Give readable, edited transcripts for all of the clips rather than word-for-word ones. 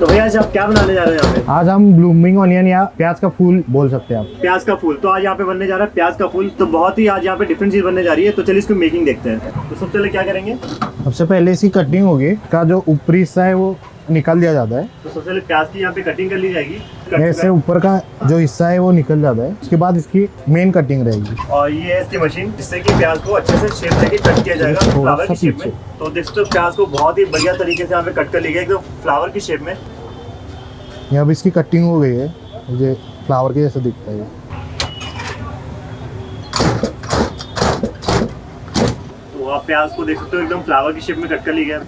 तो भैया आज आप क्या बनाने जा रहे हैं यहाँ पे? आज हम ब्लूमिंग ऑनियन या प्याज का फूल बोल सकते हैं आप। प्याज का फूल। तो आज यहाँ पे बनने जा रहा है प्याज का फूल। तो बहुत ही आज यहाँ पे डिफरेंट चीज बनने जा रही है। तो चलिए इसको मेकिंग देखते हैं। तो सबसे पहले क्या करेंगे? सबसे पहले इसकी कटिंग होगी, का जो ऊपरी हिस्सा है वो निकल दिया जाता है। तो सबसे पहले प्याज की यहाँ पे कटिंग कर ली जाएगी। ऐसे ऊपर का जो हिस्सा है वो निकल जाता है। उसके बाद इसकी मेन कटिंग रहेगी। और ये है इसकी मशीन जिससे कि प्याज को अच्छे से शेप देके कट किया जाएगा फ्लावर की शेप में। तो देखो प्याज को बहुत ही बढ़िया तरीके से यहाँ पे कट कर ली गई एकदम फ्लावर की शेप में। यहाँ पे इसकी कटिंग हो गई है, मुझे फ्लावर के जैसा दिखता है। तो आप प्याज को देख सकते हो एकदम फ्लावर की शेप में कट कर ली गया।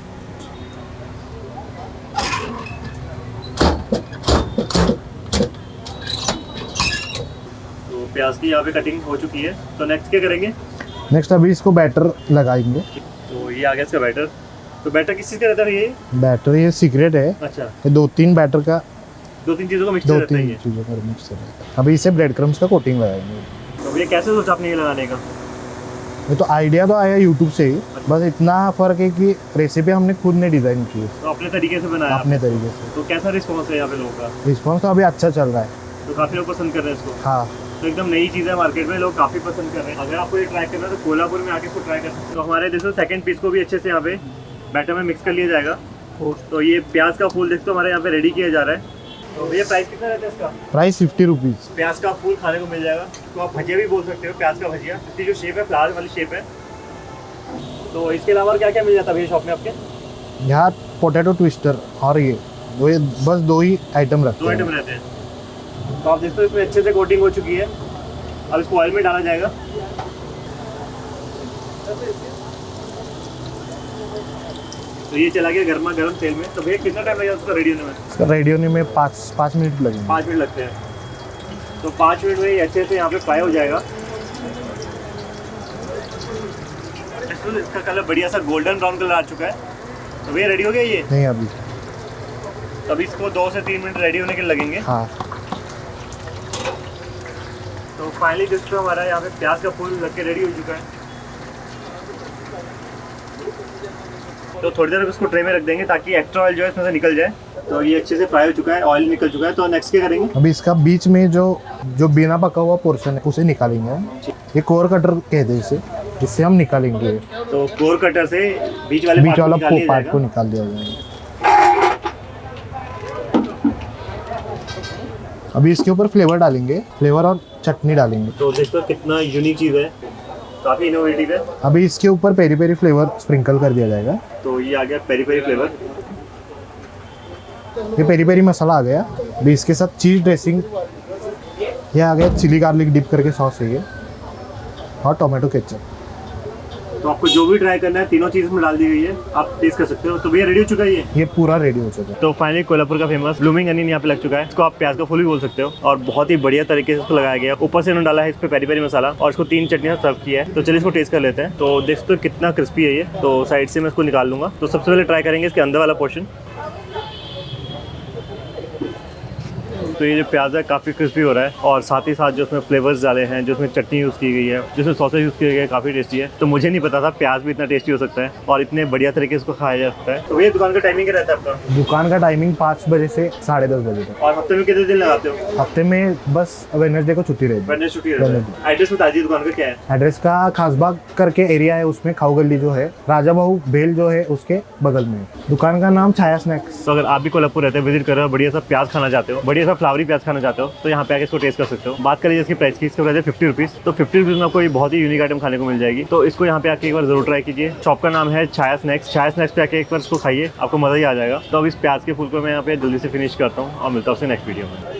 तो प्याज की यहाँ पे कटिंग हो चुकी है। तो नेक्स्ट क्या करेंगे? नेक्स्ट अभी इसको बैटर लगाएंगे। तो ये आ गया इसका बैटर। तो बैटर किस चीज़ का रहता है ये? बैटर ये सीक्रेट है। अच्छा, ये 2-3 बैटर का, दो तीन चीज़ों का मिक्सचर रहता है ये। चीज़ों का मिक्सचर है। अभी इसे ब्रेड क्रम्स का कोटिंग लगाएंगे। तो ये कैसे सोचा आपने ये लगाने का? ये तो आइडिया तो आया यूट्यूब से ही, बस इतना फ़र्क है कि रेसिपी हमने खुद ने डिज़ाइन की है, तो अपने तरीके से बनाया अपने तरीके से। तो कैसा रिस्पॉन्स है यहाँ पे लोगों का? रिस्पॉन्स तो अभी अच्छा चल रहा है। तो काफ़ी लोग पसंद कर रहे हैं इसको। हाँ, तो एकदम नई चीज़ है मार्केट में, लोग काफ़ी पसंद कर रहे हैं। अगर आपको ये ट्राई करना है तो कोल्हापुर में आके इसको ट्राई कर सकते हो। तो हमारे देखो सेकंड पीस को भी अच्छे से यहाँ पे बैटर में मिक्स कर लिया जाएगा। तो ये प्याज का फूल देखते हो हमारे यहाँ पे रेडी किया जा रहा है। तो ये प्राइस कितना रहता है इसका? Price 50 rupees. प्याज का फूल खाने को मिल जाएगा। तो आप भजिया भी बोल सकते हो, प्याज का भजिया। इसकी जो शेप है फ्लावर वाली शेप है। तो इसके अलावा क्या क्या मिल जाता है भैया शॉप में आपके? यहाँ पोटैटो ट्विस्टर और ये बस 2 ही आइटम रखते दो हैं। आइटम रहते हैं। तो आप देखते हो इसमें अच्छे से कोटिंग हो चुकी है। अब इसको ऑयल में डाला जाएगा। तो ये चला गया गर्मा गर्म तेल में। तो भैया कितना टाइम लगेगा उसका रेडी होने में? इसका रेडी होने में 5 मिनट लगेंगे। 5 मिनट लगते हैं। तो 5 मिनट में ये अच्छे से यहाँ पे फ्राई हो जाएगा। इसका कलर बढ़िया सा गोल्डन ब्राउन कलर आ चुका है। तो भैया रेडी हो गया ये? नहीं अभी। तभी इसको 2 से 3 मिनट रेडी होने के लगेंगे। हाँ, तो फाइनली दोस्तों हमारा यहाँ पे प्याज का फूल लग के रेडी हो चुका है। तो थोड़ी देर इसको ट्रे में रख देंगे ताकि एक्स्ट्रा ऑयल जो है इसमें से निकल जाए। तो ये अच्छे से फ्राई हो चुका है, ऑयल निकल चुका है। तो नेक्स्ट क्या करेंगे? अभी इसका बीच में जो बिना पका हुआ पोर्शन है उसे निकालेंगे हम। ये कोर कटर कहते हैं इसे, इससे हम निकालेंगे। तो कोर कटर से बीच वाला पार्ट को निकाल दिया जाएगा। अभी इसके ऊपर फ्लेवर डालेंगे, फ्लेवर और चटनी डालेंगे। तो देखो कितना यूनिक चीज़ है, काफ़ी इनोवेटिव है। अभी इसके ऊपर पेरी पेरी फ्लेवर स्प्रिंकल कर दिया जाएगा। तो ये आ गया पेरी पेरी फ्लेवर। ये पेरी पेरी मसाला आ गया। अभी इसके साथ चीज़ ड्रेसिंग, ये आ गया चिली गार्लिक डिप करके सॉस है ये, और टोमेटो केचप। तो आपको जो भी ट्राई करना है तीनों चीज़ में डाल दी गई है, आप टेस्ट कर सकते हो। तो भैया रेडी हो चुका है ये पूरा रेडी हो चुका है। तो फाइनली कोल्हापुर का फेमस ब्लूमिंग अनियन यहाँ पे लग चुका है। इसको आप प्याज का फूल भी बोल सकते हो। और बहुत ही बढ़िया तरीके से इसको लगाया गया। ऊपर से इन्होंने डाला है इस पे पेरी पेरी मसाला और इसको 3 चटनियाँ सर्व किया है। तो चलिए इसको टेस्ट कर लेते हैं। तो देख सकते हो कितना क्रिस्पी है ये। तो साइड से मैं इसको निकाल लूँगा। तो सबसे पहले ट्राई करेंगे इसके अंदर वाला पोर्शन। तो ये जो प्याज है काफ़ी क्रिस्पी हो रहा है और साथ ही साथ जो उसमें फ्लेवर्स डाले हैं, जो उसमें चटनी यूज़ की गई है, जिसमें सॉसेज यूज़ किए गए, काफ़ी टेस्टी है। तो मुझे नहीं पता था प्याज भी इतना टेस्टी हो सकता है और इतने बढ़िया तरीके से इसको खाया जा सकता है। तो ये दुकान का टाइमिंग क्या रहता है आपका? दुकान का टाइमिंग 5 बजे से 10:30 बजे तक। और हफ्ते में कितने दिन लगाते हो? हफ्ते में बस वेडनेसडे को छुट्टी रहती है। वेडनेसडे छुट्टी रहती है। एड्रेस बता दीजिए दुकान का क्या है? एड्रेस का खासबाग करके एरिया है, उसमें खाऊ गली जो है, राजा बाहू भेल जो है उसके बगल में। दुकान का नाम छाया स्नैक्स। तो अगर आप भी कोल्हापुर रहते हो, विजिट कर रहे हो, बढ़िया सा प्याज खाना चाहते हो, बढ़िया सा फ्लावरी प्याज खाना चाहते हो, तो यहाँ पे आके इसको टेस्ट कर सकते हो। बात करें इसकी प्राइस की, इसके प्राइस है 50 रुपीज़। तो 50 रुपीज़ में आपको ये बहुत ही यूनिक आइटम खाने को मिल जाएगी। तो इसको यहाँ पे आके एक बार जरूर ट्राई कीजिए। शॉप का नाम है छाया स्नैक्स। छाया स्नैक्स पे आके एक बार इसको खाइए, आपको मज़ा ही आ जाएगा। तो अब इस प्याज के फूल को मैं यहाँ पे जल्दी से फिनिश करता हूँ और मिलता हूँ उससे नेक्स्ट वीडियो में।